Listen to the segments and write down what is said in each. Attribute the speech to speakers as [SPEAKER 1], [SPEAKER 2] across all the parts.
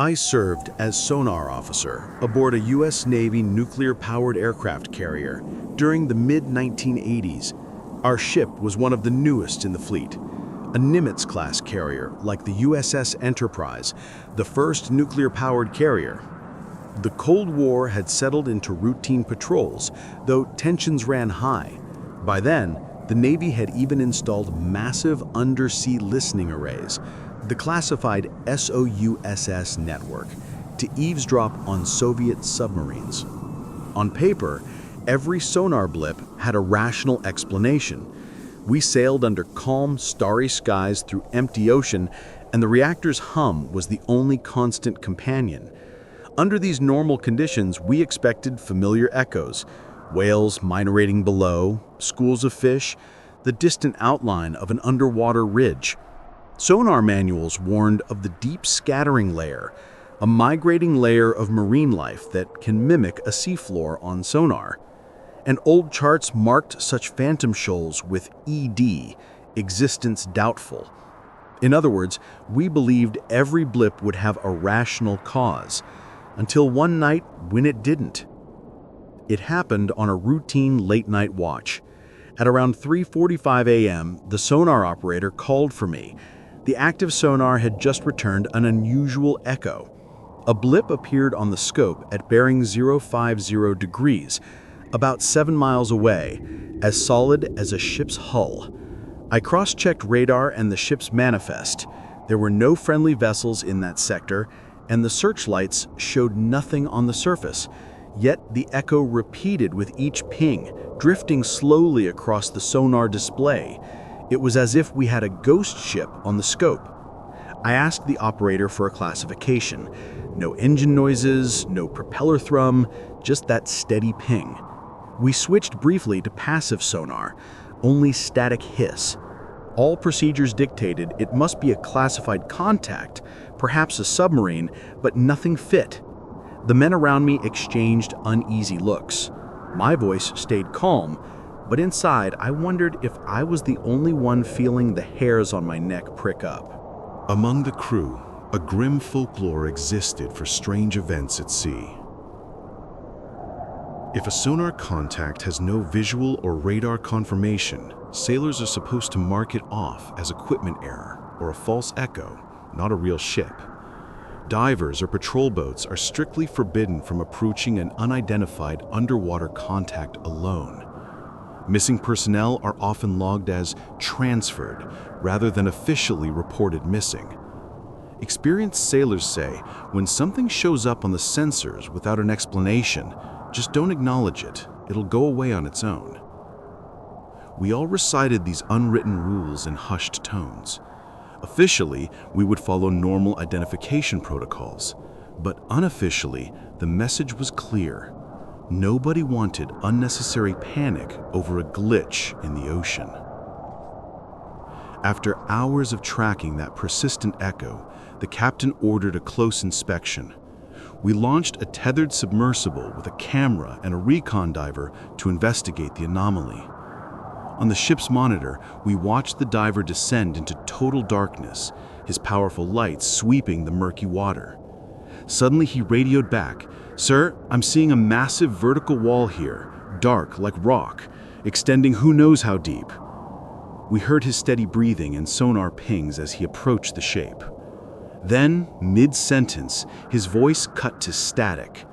[SPEAKER 1] I served as sonar officer aboard a U.S. Navy nuclear-powered aircraft carrier during the mid-1980s. Our ship was one of the newest in the fleet, a Nimitz-class carrier like the USS Enterprise, the first nuclear-powered carrier. The Cold War had settled into routine patrols, though tensions ran high. By then, the Navy had even installed massive undersea listening arrays, the classified SOUSS network, to eavesdrop on Soviet submarines. On paper, every sonar blip had a rational explanation. We sailed under calm, starry skies through empty ocean, and the reactor's hum was the only constant companion. Under these normal conditions, we expected familiar echoes: whales migrating below, schools of fish, the distant outline of an underwater ridge. Sonar manuals warned of the deep scattering layer, a migrating layer of marine life that can mimic a seafloor on sonar. And old charts marked such phantom shoals with ED, existence doubtful. In other words, we believed every blip would have a rational cause, until one night when it didn't. It happened on a routine late-night watch. At around 3:45 a.m., the sonar operator called for me. The active sonar had just returned an unusual echo. A blip appeared on the scope at bearing 050 degrees, about 7 miles away, as solid as a ship's hull. I cross-checked radar and the ship's manifest. There were no friendly vessels in that sector, and the searchlights showed nothing on the surface. Yet the echo repeated with each ping, drifting slowly across the sonar display. It was as if we had a ghost ship on the scope. I asked the operator for a classification. No engine noises, no propeller thrum, just that steady ping. We switched briefly to passive sonar, only static hiss. All procedures dictated it must be a classified contact, perhaps a submarine, but nothing fit. The men around me exchanged uneasy looks. My voice stayed calm, but inside I wondered if I was the only one feeling the hairs on my neck prick up.
[SPEAKER 2] Among the crew, a grim folklore existed for strange events at sea. If a sonar contact has no visual or radar confirmation, sailors are supposed to mark it off as equipment error or a false echo, not a real ship. Divers or patrol boats are strictly forbidden from approaching an unidentified underwater contact alone. Missing personnel are often logged as transferred rather than officially reported missing. Experienced sailors say when something shows up on the sensors without an explanation, just don't acknowledge it. It'll go away on its own. We all recited these unwritten rules in hushed tones. Officially, we would follow normal identification protocols, but unofficially, the message was clear. Nobody wanted unnecessary panic over a glitch in the ocean. After hours of tracking that persistent echo, the captain ordered a close inspection. We launched a tethered submersible with a camera and a recon diver to investigate the anomaly. On the ship's monitor, we watched the diver descend into total darkness, his powerful lights sweeping the murky water. Suddenly he radioed back, "Sir, I'm seeing a massive vertical wall here, dark like rock, extending who knows how deep." We heard his steady breathing and sonar pings as he approached the shape. Then, mid-sentence, his voice cut to static.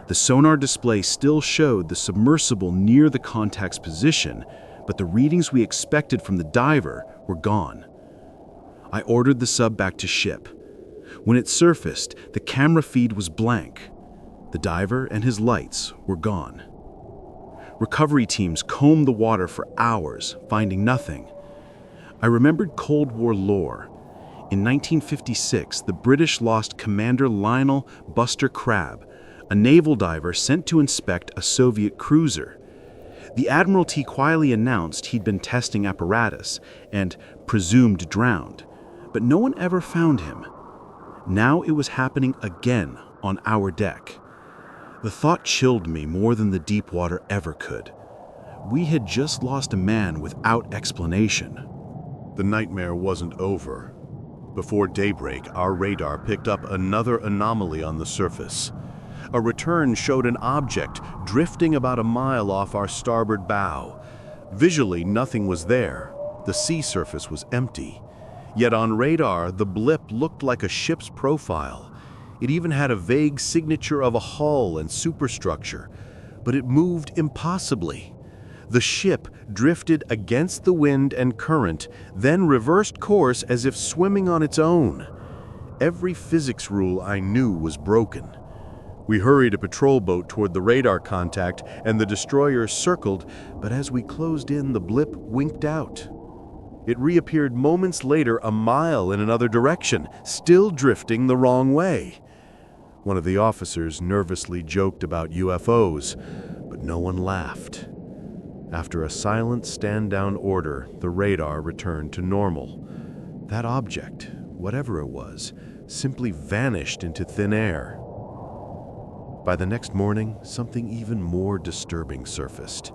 [SPEAKER 2] The sonar display still showed the submersible near the contact's position, but the readings we expected from the diver were gone. I ordered the sub back to ship. When it surfaced, the camera feed was blank. The diver and his lights were gone. Recovery teams combed the water for hours, finding nothing. I remembered Cold War lore. In 1956, the British lost Commander Lionel Buster Crabbe, a naval diver sent to inspect a Soviet cruiser. The Admiralty quietly announced he'd been testing apparatus and presumed drowned, but no one ever found him. Now it was happening again on our deck. The thought chilled me more than the deep water ever could. We had just lost a man without explanation. The nightmare wasn't over. Before daybreak, our radar picked up another anomaly on the surface. A return showed an object drifting about a mile off our starboard bow. Visually, nothing was there. The sea surface was empty. Yet on radar, the blip looked like a ship's profile. It even had a vague signature of a hull and superstructure, but it moved impossibly. The ship drifted against the wind and current, then reversed course as if swimming on its own. Every physics rule I knew was broken. We hurried a patrol boat toward the radar contact, and the destroyer circled, but as we closed in, the blip winked out. It reappeared moments later a mile in another direction, still drifting the wrong way. One of the officers nervously joked about UFOs, but no one laughed. After a silent stand-down order, the radar returned to normal. That object, whatever it was, simply vanished into thin air. By the next morning, something even more disturbing surfaced.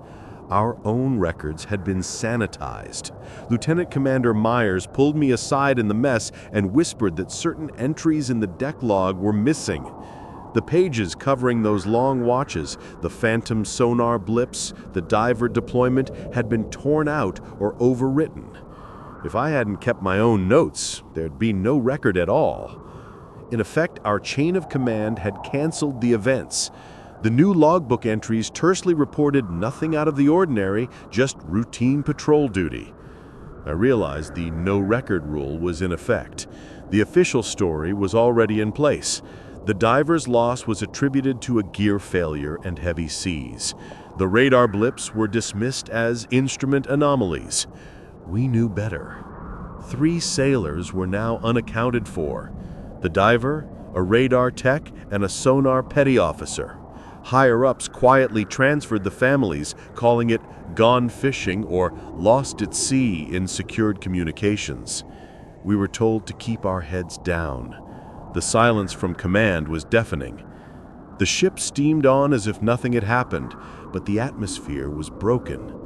[SPEAKER 2] Our own records had been sanitized. Lieutenant Commander Myers pulled me aside in the mess and whispered that certain entries in the deck log were missing. The pages covering those long watches, the phantom sonar blips, the diver deployment, had been torn out or overwritten. If I hadn't kept my own notes, there'd be no record at all. In effect, our chain of command had canceled the events. The new logbook entries tersely reported nothing out of the ordinary, just routine patrol duty. I realized the no-record rule was in effect. The official story was already in place. The diver's loss was attributed to a gear failure and heavy seas. The radar blips were dismissed as instrument anomalies. We knew better. 3 sailors were now unaccounted for. The diver, a radar tech, and a sonar petty officer. Higher-ups quietly transferred the families, calling it gone fishing or lost at sea in secured communications. We were told to keep our heads down. The silence from command was deafening. The ship steamed on as if nothing had happened, but the atmosphere was broken.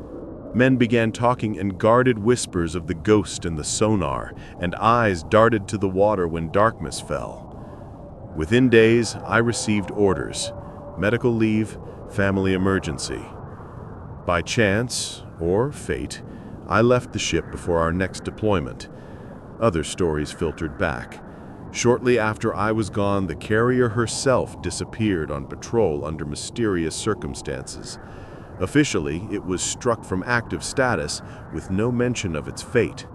[SPEAKER 2] Men began talking in guarded whispers of the ghost in the sonar, and eyes darted to the water when darkness fell. Within days, I received orders: medical leave, family emergency. By chance, or fate, I left the ship before our next deployment. Other stories filtered back. Shortly after I was gone, the carrier herself disappeared on patrol under mysterious circumstances. Officially, it was struck from active status with no mention of its fate.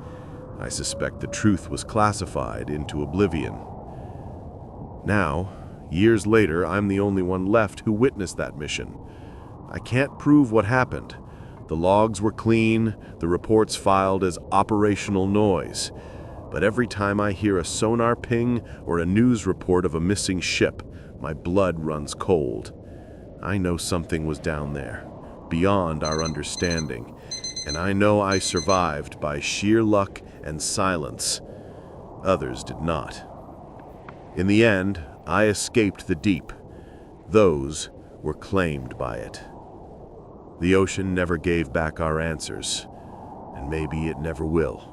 [SPEAKER 2] I suspect the truth was classified into oblivion. Now, years later, I'm the only one left who witnessed that mission. I can't prove what happened. The logs were clean, the reports filed as operational noise. But every time I hear a sonar ping or a news report of a missing ship, my blood runs cold. I know something was down there, beyond our understanding, and I know I survived by sheer luck and silence. Others did not. In the end, I escaped the deep. Those were claimed by it. The ocean never gave back our answers, and maybe it never will.